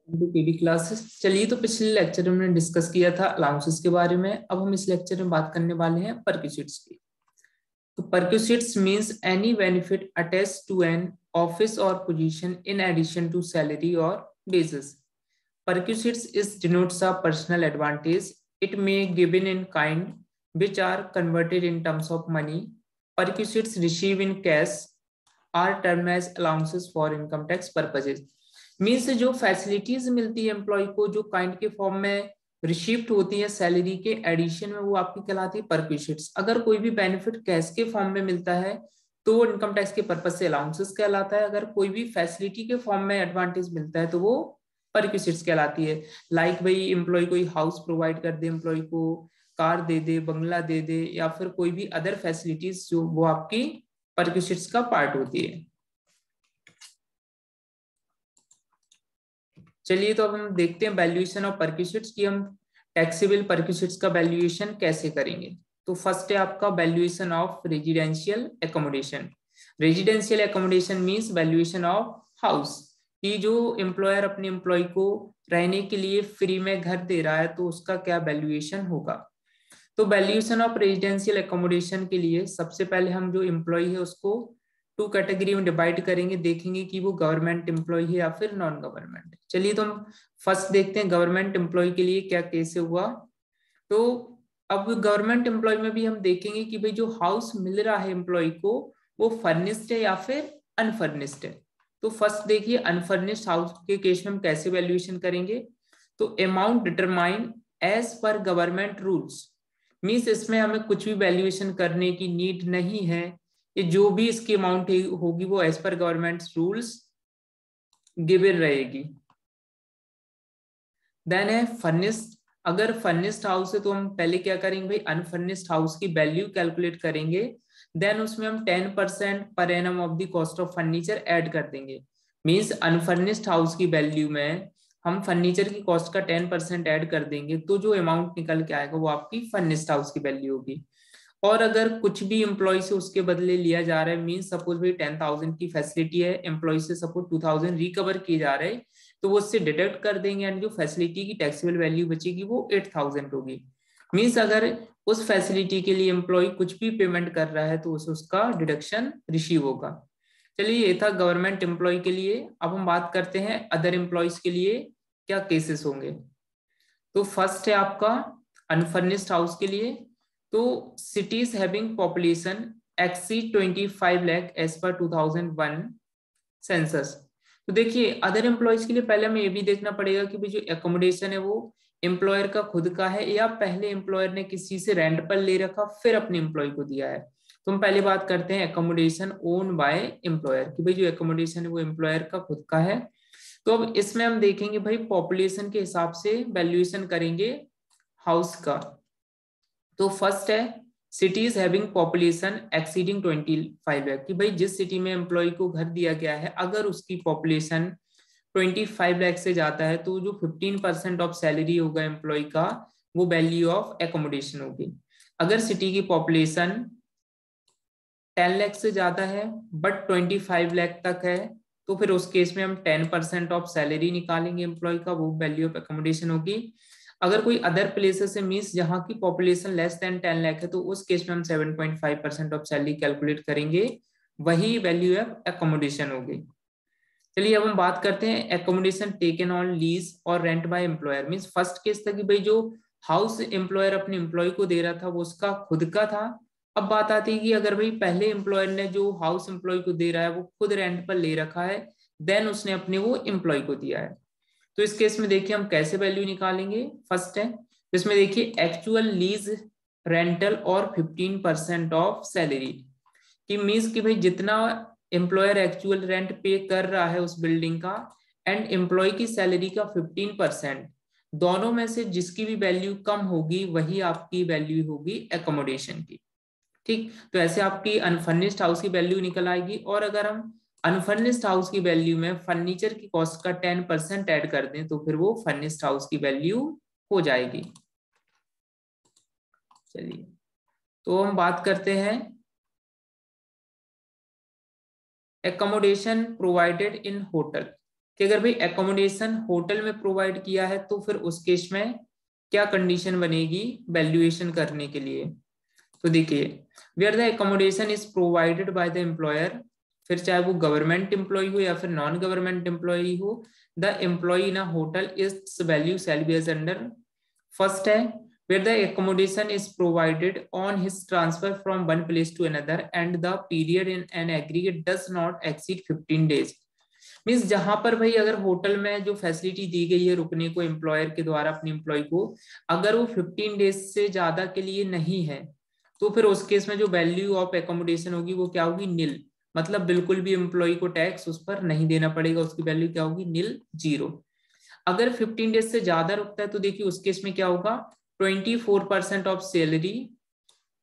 KD classes. चलिए, तो पिछले लेक्चर में हमने डिस्कस किया था अलाउंसेस के बारे में। अब हम इस लेक्चर में बात करने वाले हैं परक्यूसिट्स की। तो perquisites means any benefit attached to an office और position in addition to salary और wages. Perquisites is denotes a personal advantage. It may given in kind, which are converted in terms of money. Perquisites received in cash are termed as allowances for income tax purposes. Means जो facilities मिलती है employ को, जो kind के form में received होती है salary के एडिशन में, वो आपकी कहलाती है परक्यूसिट्स। अगर कोई भी बेनिफिट कैश के फॉर्म में मिलता है तो वो इनकम टैक्स के पर्पज से अलाउंसेस कहलाता है। अगर कोई भी फैसिलिटी के फॉर्म में एडवांटेज मिलता है तो वो परक्यूसिट्स कहलाती है। लाइक भाई एम्प्लॉय कोई हाउस प्रोवाइड कर दे, एम्प्लॉय को कार दे दे, बंगला दे दे, या फिर कोई भी अदर फैसिलिटीज जो वो आपकी परक्यूसिट्स का पार्ट होती है। चलिए, तो अब हम देखते हैं वैल्यूएशन ऑफ परक्यूसिट्स की हम टैक्सेबल परक्यूसिट्स का वैल्यूएशन कैसे करेंगे। तो फर्स्ट है आपका valuation of residential accommodation. Residential accommodation means valuation of house, कि जो एम्प्लॉयर अपने एम्प्लॉय को रहने के लिए फ्री में घर दे रहा है तो उसका क्या वैल्यूएशन होगा। तो वैल्यूएशन ऑफ रेजिडेंशियल एकोमोडेशन के लिए सबसे पहले हम जो एम्प्लॉय है उसको टू कैटेगरी में डिवाइड करेंगे, देखेंगे कि वो गवर्नमेंट एम्प्लॉय है या फिर नॉन गवर्नमेंट। चलिए, तो हम फर्स्ट देखते हैं गवर्नमेंट एम्प्लॉय के लिए क्या केस हुआ। तो अब गवर्नमेंट एम्प्लॉय में भी हम देखेंगे कि भाई जो हाउस मिल रहा है एम्प्लॉय को वो फर्निश्ड है या फिर अनफर्निश्ड है। तो फर्स्ट देखिए अनफर्निश्ड हाउस के केस में हम कैसे वैल्यूएशन करेंगे। तो amount determine as per government rules, means इसमें हमें कुछ भी वैल्यूएशन करने की नीड नहीं है। ये जो भी इसकी अमाउंट होगी वो as per government rules given रहेगी। देन है फर्निश्ड। अगर फर्निश्ड हाउस है तो हम पहले क्या करेंगे भाई, अनफर्निश्ड हाउस की वैल्यू कैलकुलेट करेंगे। देन उसमें हम 10% per annum of the cost of furniture add कर देंगे। मींस अनफर्निश्ड हाउस की वैल्यू में हम फर्नीचर की कॉस्ट का 10% ऐड कर देंगे, तो जो अमाउंट निकल के आएगा वो आपकी फर्निश्ड हाउस की वैल्यू होगी। और अगर कुछ भी एम्प्लॉय से उसके बदले लिया जा रहा है, मींस सपोज भाई 10,000 की फैसिलिटी है, एम्प्लॉय से सपोज 2,000 रिकवर किए जा रहे हैं, तो वो उससे डिडक्ट कर देंगे एंड जो फैसिलिटी की टैक्सेबल वैल्यू बचेगी वो 8,000 होगी। मींस अगर उस फैसिलिटी के लिए एम्प्लॉय कुछ भी पेमेंट कर रहा है तो उसका डिडक्शन रिसीव होगा। चलिए, ये था गवर्नमेंट एम्प्लॉय के लिए। अब हम बात करते हैं अदर एम्प्लॉयज के लिए क्या केसेस होंगे। तो फर्स्ट है आपका अनफर्निश्ड हाउस के लिए। तो cities having population exceed 25 lakh as per 2001 census. तो देखिए अदर एम्प्लॉयज के लिए पहले हमें ये भी देखना पड़ेगा कि भाई जो एकोमोडेशन है वो एम्प्लॉयर का खुद का है या पहले एम्प्लॉयर ने किसी से रेंट पर ले रखा फिर अपने एम्प्लॉय को दिया है। तो हम पहले बात करते हैं एकोमोडेशन ओन बाय एम्प्लॉयर, कि भाई जो एकोमोडेशन है वो एम्प्लॉयर का खुद का है। तो अब इसमें हम देखेंगे भाई पॉपुलेशन के हिसाब से वैल्यूएशन करेंगे हाउस का। तो फर्स्ट है cities having population exceeding 25 lakh, कि भाई जिस सिटी में एम्प्लॉय को घर दिया गया है अगर उसकी पॉपुलेशन 25 लाख से जाता है तो जो 15% ऑफ सैलरी होगा एम्प्लॉय का वो वैल्यू ऑफ एकोमोडेशन होगी। अगर सिटी की पॉपुलेशन 10 लाख से ज्यादा है बट 25 लाख तक है तो फिर उस केस में हम 10% ऑफ सैलरी निकालेंगे एम्प्लॉय का, वो वैल्यू ऑफ एकोमोडेशन होगी। अगर कोई अदर प्लेसेस से मीन्स जहां की पॉपुलेशन लेस देन 10 लाख है तो उस केस में हम 7.5% ऑफ सैलरी कैलकुलेट करेंगे, वही वैल्यू ऑफ एकोमोडेशन होगी। चलिए, अब हम बात करते हैं एकोमोडेशन टेकन ऑन लीज और rent by employer. Means first case था कि भाई जो हाउस एम्प्लॉयर अपने एम्प्लॉय को दे रहा था वो उसका खुद का था। अब बात आती है कि अगर भाई पहले एम्प्लॉयर ने जो हाउस एम्प्लॉय को दे रहा है वो खुद रेंट पर ले रखा है, देन उसने अपने वो एम्प्लॉय को दिया है। तो इस केस में देखिए हम कैसे वैल्यू निकालेंगे। फर्स्ट है इसमें देखिए एक्चुअल लीज रेंटल और 15% ऑफ सैलरी, कि मीन्स कि भाई जितना एम्प्लॉयर एक्चुअल रेंट पे कर रहा है उस बिल्डिंग का एंड एम्प्लॉय की सैलरी का 15%, दोनों में से जिसकी भी वैल्यू कम होगी वही आपकी वैल्यू होगी एकोमोडेशन की। ठीक, तो ऐसे आपकी अनफर्निश्ड हाउस की वैल्यू निकल आएगी। और अगर हम अनफर्निश्ड हाउस की वैल्यू में फर्नीचर की कॉस्ट का 10% ऐड कर दें तो फिर वो फर्निश्ड हाउस की वैल्यू हो जाएगी। चलिए, तो हम बात करते हैं एकोमोडेशन प्रोवाइडेड इन होटल। कि अगर भाई एकोमोडेशन होटल में प्रोवाइड किया है तो फिर उस केस में क्या कंडीशन बनेगी वैल्यूएशन करने के लिए। तो देखिए, where the accommodation is provided by the employer, फिर चाहे वो गवर्नमेंट एम्प्लॉय हो या फिर नॉन गवर्नमेंट एम्प्लॉय हो, the employee in a hotel its value shall be as under. First है where the accommodation is provided on his transfer from one place to another and the period in an aggregate does not exceed 15 days। Means जहां पर भाई अगर hotel में जो facility दी गई है रुकने को एम्प्लॉयर के द्वारा अपने एम्प्लॉय को, अगर वो 15 डेज से ज्यादा के लिए नहीं है तो फिर उस केस में जो वैल्यू ऑफ एकोमोडेशन होगी वो क्या होगी, नील। मतलब बिल्कुल भी एम्प्लॉय को टैक्स उस पर नहीं देना पड़ेगा, उसकी वैल्यू क्या होगी, नील, 0। अगर 15 डेज से ज्यादा रुकता है तो देखिए उस केस में क्या होगा, 24% ऑफ सैलरी,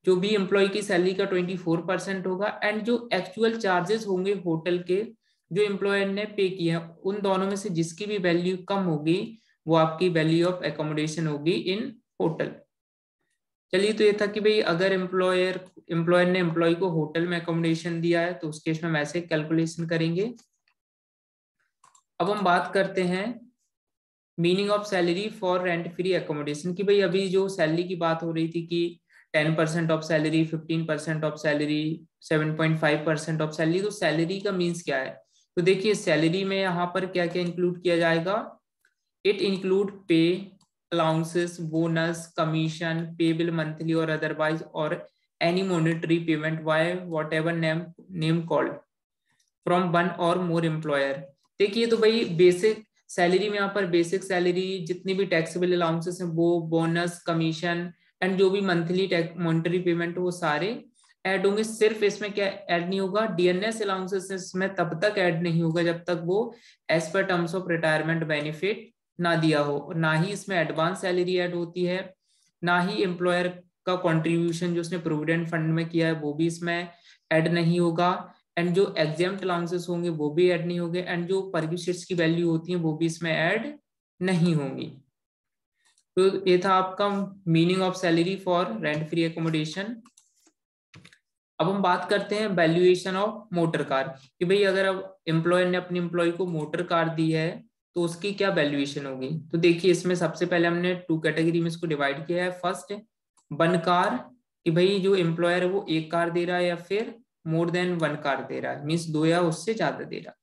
जो भी एम्प्लॉय की सैलरी का 24% होगा, एंड जो एक्चुअल चार्जेस होंगे होटल के जो एम्प्लॉयर ने पे किए हैं, उन दोनों में से जिसकी भी वैल्यू कम होगी वो आपकी वैल्यू ऑफ एकोमोडेशन होगी इन होटल। चलिए, तो ये था कि भाई अगर एम्प्लॉयर ने एम्प्लॉय को होटल में एकोमोडेशन दिया है तो उस केस में हम ऐसे कैलकुलेशन करेंगे। अब हम बात करते हैं meaning of salary for rent free accommodation की। भाई अभी जो सैलरी की बात हो रही थी कि 10% of salary, 15% of salary, 7.5% of salary, तो सैलरी का मीन्स क्या है। तो देखिए सैलरी में यहाँ पर क्या क्या इंक्लूड किया जाएगा, इट इंक्लूड पे, allowances, bonus, commission, payable monthly और अदरवाइज, और any monetary payment by what ever name called from one और मोर एम्प्लॉयर। देखिए तो भाई बेसिक सैलरी में यहाँ पर बेसिक सैलरी, जितनी भी टैक्सेबल अलाउंसेस हैं वो, बोनस, कमीशन एंड जो भी मंथली मॉनेटरी पेमेंट वो सारे ऐड होंगे। सिर्फ इसमें क्या ऐड नहीं होगा, डीएनएस अलाउंसेस इसमें तब तक ऐड नहीं होगा जब तक वो एज पर टर्म्स ऑफ रिटायरमेंट बेनिफिट ना दिया हो, ना ही इसमें एडवांस सैलरी ऐड होती है, ना ही एम्प्लॉयर का कॉन्ट्रीब्यूशन जो उसने प्रोविडेंट फंड में किया है वो भी इसमें ऐड नहीं होगा, एंड जो एग्जाम्प्ट अलाउंसेस होंगे वो भी ऐड नहीं होंगे, एंड जो परक्यूसिट्स की वैल्यू होती है वो भी इसमें ऐड नहीं होंगी। तो ये था आपका meaning of salary for rent free accommodation. अब हम बात करते हैं वैल्यूएशन ऑफ मोटर कार कि भाई अगर अब एम्प्लॉयर ने अपने एम्प्लॉय को मोटर कार दी है तो उसकी क्या वैल्यूएशन होगी। तो देखिए इसमें सबसे पहले हमने 2 कैटेगरी में इसको डिवाइड किया है। फर्स्ट वन कार, कि भाई जो एम्प्लॉयर है वो एक कार दे रहा है या फिर मोर देन वन कार दे रहा है, मीन्स 2 या उससे ज्यादा दे रहा है।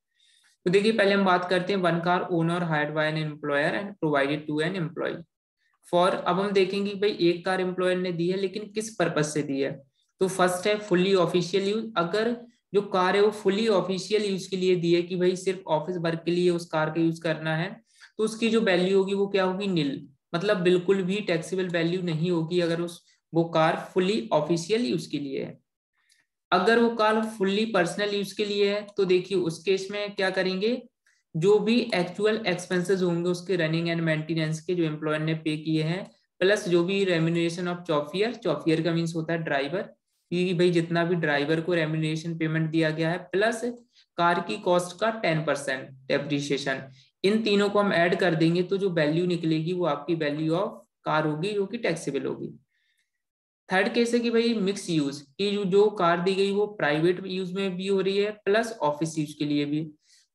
तो देखिए पहले हम बात करते हैं one car owner hired by an employer and provided to an employee for. अब हम देखेंगे भाई एक कार एम्प्लॉयर ने दी है लेकिन किस पर्पज से दी है। तो फर्स्ट है फुल्ली ऑफिशियल यूज। अगर जो कार है वो फुल्ली ऑफिशियल यूज के लिए दी है कि भाई सिर्फ ऑफिस वर्क के लिए उस कार का यूज करना है, तो उसकी जो वैल्यू होगी वो क्या होगी, नील। मतलब बिल्कुल भी टैक्सेबल वैल्यू नहीं होगी अगर वो कार फुल्ली ऑफिशियल यूज के लिए है। अगर वो कार फुल्ली पर्सनल यूज के लिए है तो देखिए उस केस में क्या करेंगे, जो भी एक्चुअल एक्सपेंसेस होंगे उसके रनिंग एंड मेंटेनेंस के जो एम्प्लॉयर ने पे किए हैं, प्लस जो भी रेम्यूनरेशन ऑफ चौफियर, चौफियर का मीन्स होता है ड्राइवर, कि भाई जितना भी ड्राइवर को रेम्यूनरेशन पेमेंट दिया गया है, प्लस कार की कॉस्ट का 10% डेप्रिसिएशन, इन तीनों को हम ऐड कर देंगे तो जो वैल्यू निकलेगी वो आपकी वैल्यू ऑफ कार होगी जो कि टैक्सेबल होगी। थर्ड केस है कि भाई मिक्स यूज, की जो कार दी गई वो प्राइवेट यूज में भी हो रही है प्लस ऑफिस यूज के लिए भी।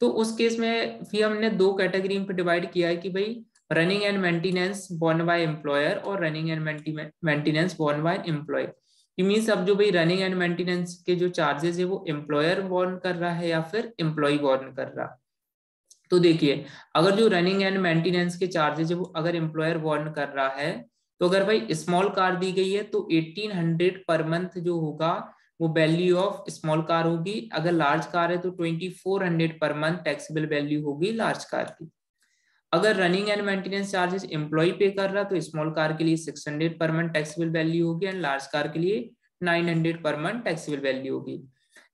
तो उस केस में फिर हमने 2 कैटेगरी में डिवाइड किया है कि भाई running and maintenance borne by employer और running and maintenance borne by employee. Means अब जो भाई रनिंग एंड मेंटेनेंस के जो चार्जेस है वो एम्प्लॉयर बोर्न कर रहा है या फिर एम्प्लॉय बोर्न कर रहा। तो देखिए अगर जो रनिंग एंड मेंटेनेंस के चार्जेस है वो अगर एम्प्लॉयर बोर्न कर रहा है, तो अगर भाई स्मॉल कार दी गई है तो 1800 पर मंथ जो होगा वो वैल्यू ऑफ स्मॉल कार होगी। अगर लार्ज कार है तो 2400 पर मंथ टैक्सेबल वैल्यू होगी लार्ज कार की। अगर running and maintenance charges employee pay कर रहा तो स्मॉल कार के लिए 600 पर मंथ टैक्सेबल वैल्यू होगी एंड लार्ज कार के लिए 900 पर मंथ टैक्सेबल वैल्यू होगी।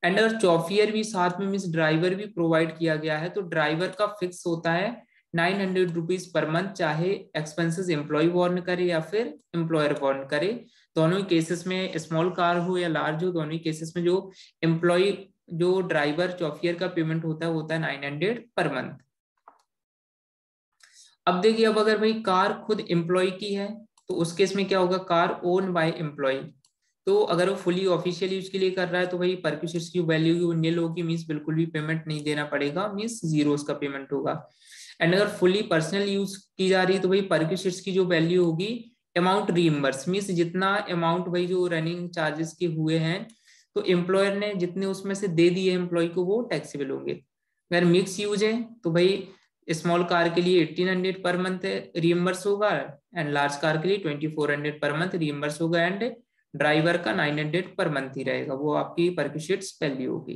एंड अगर चौफियर भी साथ में मीन्स ड्राइवर भी प्रोवाइड किया गया है तो ड्राइवर का फिक्स होता है 900 रुपीज पर मंथ, चाहे एक्सपेंसेस एम्प्लॉय वॉर्न करे या फिर एम्प्लॉयर वॉर्न करे। दोनों ही केसेस में स्मॉल कार हो या लार्ज हो, दोनों ही केसेस में जो एम्प्लॉय जो ड्राइवर चौफियर का पेमेंट होता है 900 पर मंथ। अब देखिए अब अगर भाई कार खुद एम्प्लॉय की है तो उस केस में क्या होगा, कार ओन बाय एम्प्लॉय। तो अगर वो फुली ऑफिशियल यूज के लिए कर रहा है तो भाई परक्यूसिट्स की वैल्यू की वो नील होगी, मीन्स बिल्कुल भी पेमेंट नहीं देना पड़ेगा, मीन्स जीरो उसका पेमेंट होगा। एंड अगर फुली पर्सनल यूज की जा रही है तो भाई परक्यूसिट्स की जो वैल्यू होगी अमाउंट रीइंबर्स, मीन्स जितना अमाउंट भाई जो रनिंग चार्जेस के हुए हैं तो एम्प्लॉयर ने जितने उसमें से दे दिए एम्प्लॉय को वो टैक्सेबल होंगे। अगर मिक्स यूज है तो भाई स्मॉल कार के लिए 1800 पर मंथ रियम्बर्स होगा, एंड लार्ज कार के लिए 2400 पर मंथ रियम्बर्स होगा, एंड ड्राइवर का 900 पर मंथ ही रहेगा, वो आपकी परक्यूसिट्स वैल्यू होगी।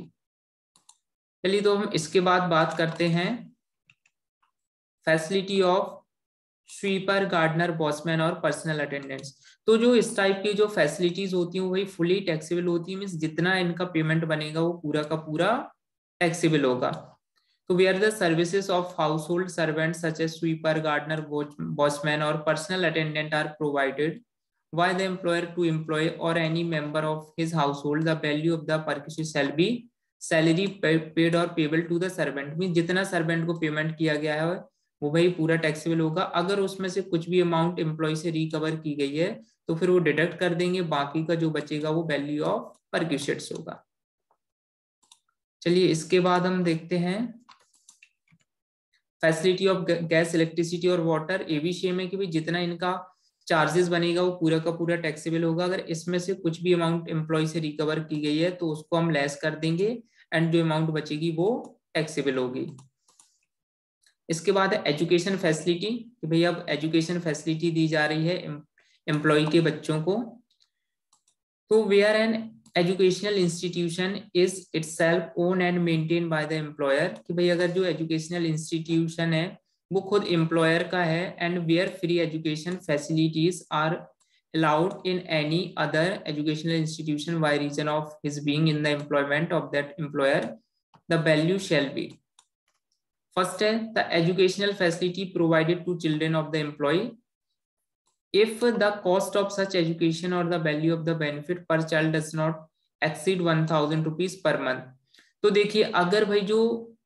चलिए तो हम इसके बाद बात करते हैं facility of sweeper, gardener, watchman और पर्सनल अटेंडेंट्स। तो जो इस टाइप की जो फैसिलिटीज होती हैं वही फुली टैक्सेबल होती है, मीन्स जितना इनका पेमेंट बनेगा वो पूरा का पूरा टैक्सेबल होगा। तो where the services of household servant such as sweeper, gardener, watchman और personal attendant are provided by the employer to employ or any member of his household, the value of the perquisite shall be salary paid or payable to the servant। Mean जितना servant को payment किया गया है वो भाई पूरा taxable होगा। अगर उसमें से कुछ भी अमाउंट एम्प्लॉय से रिकवर की गई है तो फिर वो डिडक्ट कर देंगे, बाकी का जो बचेगा वो वैल्यू ऑफ परक्यूसिट्स होगा। चलिए इसके बाद हम देखते हैं फैसिलिटी ऑफ गैस, इलेक्ट्रिसिटी और वाटर। ये भी सेम है कि भाई जितना इनका चार्जेस बनेगा वो पूरा का पूरा टैक्सेबल होगा। अगर इसमें से कुछ भी अमाउंट एम्प्लॉय से रिकवर की गई है तो उसको हम लेस कर देंगे एंड जो अमाउंट बचेगी वो टैक्सेबल होगी। इसके बाद है एजुकेशन फैसिलिटी, कि भाई अब एजुकेशन फैसिलिटी दी जा रही है एम्प्लॉय के बच्चों को। तो where an educational institution is itself own and maintain by the employer, कि भाई अगर जो एजुकेशनल इंस्टीट्यूशन है वो खुद एम्प्लॉयर का है, and where free education facilities are allowed in any other educational institution by reason of his being in the employment of that employer, the value shall be first है the educational facility provided to children of the employee if the cost of such education or the value of the benefit per child does not exceed 1000 rupees per month। तो देखिए अगर भाई जो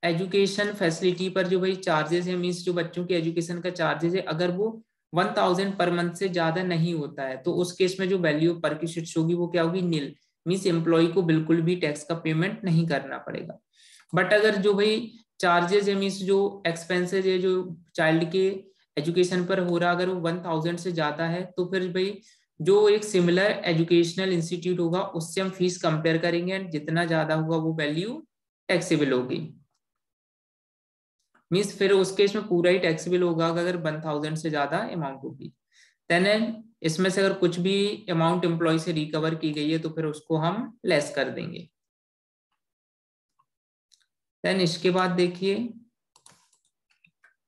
education facility पर जो भाई charges है, means जो बच्चों के एजुकेशन का चार्जेस है, अगर वो 1000 पर मंथ से ज्यादा नहीं होता है तो उस केस में जो वैल्यू परक्यूसिट्स होगी वो क्या होगी, नील, मीन्स एम्प्लॉय को बिल्कुल भी टैक्स का पेमेंट नहीं करना पड़ेगा। बट अगर जो भाई चार्जेस है, मीन्स जो एक्सपेंसेस है जो चाइल्ड के एजुकेशन पर हो रहा, अगर वो 1000 से ज्यादा है तो फिर भाई जो एक सिमिलर एजुकेशनल इंस्टीट्यूट होगा उससे हम फीस कंपेयर करेंगे एंड जितना ज्यादा होगा वो वैल्यू टैक्सेबल होगी। मीन्स फिर उस केस में पूरा ही टैक्सेबल होगा अगर 1000 से ज्यादा अमाउंट होगी। देन इसमें से अगर कुछ भी अमाउंट एम्प्लॉय से रिकवर की गई है तो फिर उसको हम लेस कर देंगे। देन इसके बाद देखिए,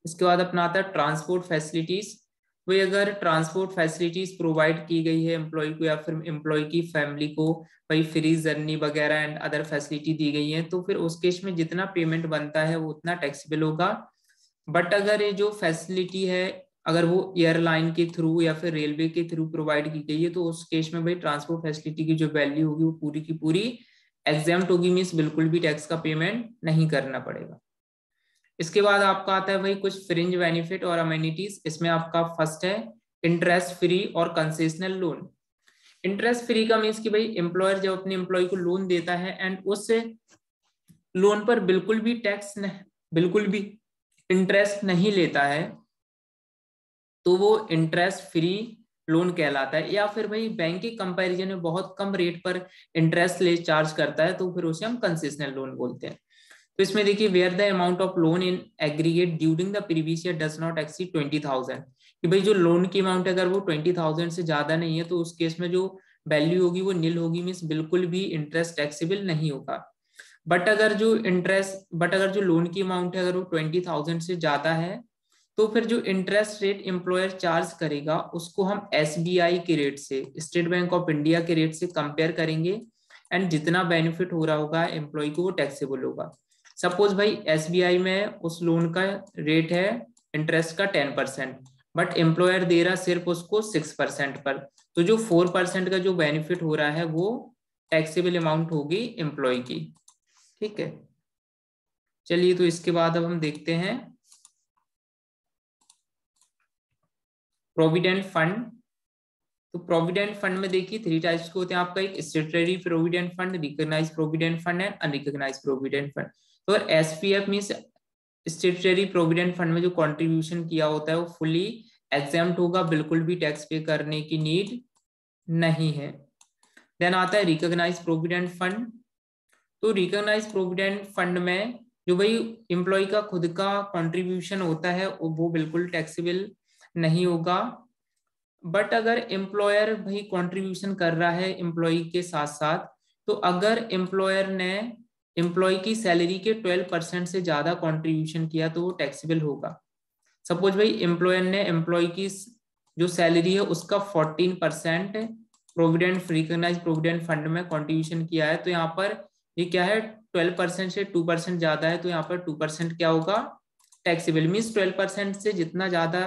इसके बाद अपना आता है ट्रांसपोर्ट फैसिलिटीज। वही अगर ट्रांसपोर्ट फैसिलिटीज प्रोवाइड की गई है एम्प्लॉय को या फिर एम्प्लॉय की फैमिली को, भाई फ्री जर्नी वगैरह एंड अदर फैसिलिटी दी गई है तो फिर उस केस में जितना पेमेंट बनता है वो उतना टैक्सेबल होगा। बट अगर ये जो फैसिलिटी है अगर वो एयरलाइन के थ्रू या फिर रेलवे के थ्रू प्रोवाइड की गई है तो उस केस में भाई ट्रांसपोर्ट फैसिलिटी की जो वैल्यू होगी वो पूरी की पूरी एग्जेम्प्ट होगी, मीन्स बिल्कुल भी टैक्स का पेमेंट नहीं करना पड़ेगा। इसके बाद आपका आता है भाई कुछ फ्रिंज बेनिफिट और अमेनिटीज। इसमें आपका फर्स्ट है इंटरेस्ट फ्री और कंसेशनल लोन। इंटरेस्ट फ्री का मीन्स कि भाई एम्प्लॉयर जब अपने एम्प्लॉय को लोन देता है एंड उस लोन पर बिल्कुल भी टैक्स बिल्कुल भी इंटरेस्ट नहीं लेता है तो वो इंटरेस्ट फ्री लोन कहलाता है। या फिर भाई बैंक के कंपैरिजन में बहुत कम रेट पर इंटरेस्ट ले चार्ज करता है तो फिर उसे हम कंसेशनल लोन बोलते हैं। तो इसमें देखिए where the amount of loan in aggregate during the previous year does not exceed 20,000, कि भाई जो लोन की अमाउंट अगर वो 20,000 से ज्यादा नहीं है तो उस केस में जो वैल्यू होगी वो नील होगी, मीन्स बिल्कुल भी इंटरेस्ट टैक्सेबल नहीं होगा। बट अगर जो लोन की अमाउंट है अगर वो 20,000 से ज्यादा है तो फिर जो इंटरेस्ट रेट एम्प्लॉयर चार्ज करेगा उसको हम SBI के रेट से, स्टेट बैंक ऑफ इंडिया के रेट से कंपेयर करेंगे एंड जितना बेनिफिट हो रहा होगा एम्प्लॉय को वो टैक्सेबल होगा। सपोज भाई SBI में उस लोन का रेट है इंटरेस्ट का 10%, बट एम्प्लॉयर दे रहा सिर्फ उसको 6% पर, तो जो 4% का जो बेनिफिट हो रहा है वो टैक्सेबल अमाउंट होगी एम्प्लॉय की। ठीक है, चलिए तो इसके बाद अब हम देखते हैं प्रोविडेंट फंड। तो प्रोविडेंट फंड में देखिए 3 टाइप्स के होते हैं आपका, एक statutory provident fund, recognised provident fund and unrecognised provident fund. तो SPF means statutory provident fund में जो कंट्रीब्यूशन किया होता है वो फुली एग्जेम्प्ट होगा, बिल्कुल भी टैक्स पे करने की नीड नहीं है। देन आता है रिकॉग्नाइज्ड प्रोविडेंट फंड। तो रिकॉग्नाइज्ड प्रोविडेंट फंड में जो भाई एम्प्लॉय का खुद का कंट्रीब्यूशन होता है वो बिल्कुल टैक्सेबल नहीं होगा। बट अगर एम्प्लॉयर भाई कंट्रीब्यूशन कर रहा है एम्प्लॉय के साथ साथ, तो अगर एम्प्लॉयर ने एम्प्लॉय की सैलरी के 12% से ज्यादा कंट्रीब्यूशन किया तो वो टैक्सेबल होगा। सपोज भाई एम्प्लॉयर ने एम्प्लॉय की जो सैलरी है उसका 14% प्रोविडेंट रिकॉग्नाइज प्रोविडेंट फंड में कंट्रीब्यूशन किया है, तो यहाँ पर ये क्या है 12% से 2% ज्यादा है, तो यहाँ पर 2% क्या होगा टैक्सेबल, मीन्स 12% से जितना ज्यादा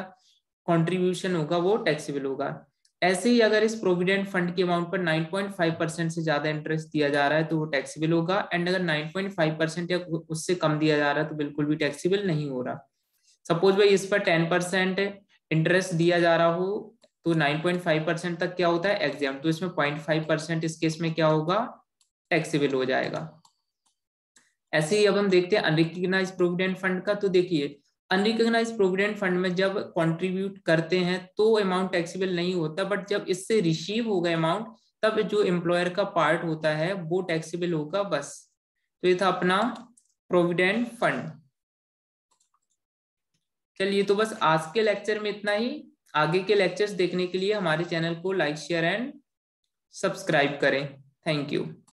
कंट्रीब्यूशन होगा वो टैक्सेबल होगा। ऐसे ही अगर इस प्रोविडेंट फंड के अमाउंट पर 9.5% से ज्यादा इंटरेस्ट दिया जा रहा है तो वो टैक्सेबल होगा, एंड अगर 9.5% या उससे कम दिया जा रहा है तो बिल्कुल भी टैक्सेबल नहीं हो रहा। सपोज भाई इस पर 10% इंटरेस्ट दिया जा रहा हो तो 9.5% तक क्या होता है एग्जाम, तो इसमें 0.5% इस केस में क्या होगा टैक्सेबल हो जाएगा। ऐसे ही अब हम देखते हैं अनरिकॉग्नाइज प्रोविडेंट फंड का। तो देखिए अनरिकॉग्नाइज प्रोविडेंट फंड में जब कंट्रीब्यूट करते हैं तो अमाउंट टैक्सेबल नहीं होता, बट जब इससे रिसीव होगा अमाउंट तब जो एम्प्लॉयर का पार्ट होता है वो टैक्सेबल होगा बस। तो ये था अपना प्रोविडेंट फंड। चलिए तो बस आज के लेक्चर में इतना ही। आगे के लेक्चर्स देखने के लिए हमारे चैनल को लाइक शेयर एंड सब्सक्राइब करें। Thank you.